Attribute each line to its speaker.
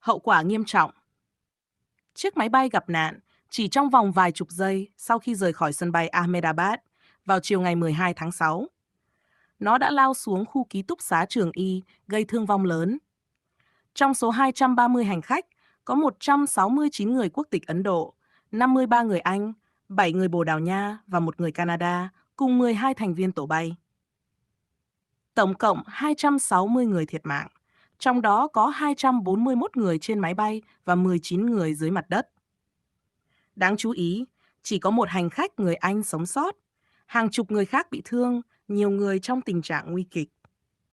Speaker 1: Hậu quả nghiêm trọng. Chiếc máy bay gặp nạn chỉ trong vòng vài chục giây sau khi rời khỏi sân bay Ahmedabad vào chiều ngày 12 tháng 6. Nó đã lao xuống khu ký túc xá Trường Y, gây thương vong lớn. Trong số 230 hành khách, có 169 người quốc tịch Ấn Độ, 53 người Anh, 7 người Bồ Đào Nha và 1 người Canada, cùng 12 thành viên tổ bay. Tổng cộng 260 người thiệt mạng, trong đó có 241 người trên máy bay và 19 người dưới mặt đất. Đáng chú ý, chỉ có một hành khách người Anh sống sót, hàng chục người khác bị thương, nhiều người trong tình trạng nguy kịch.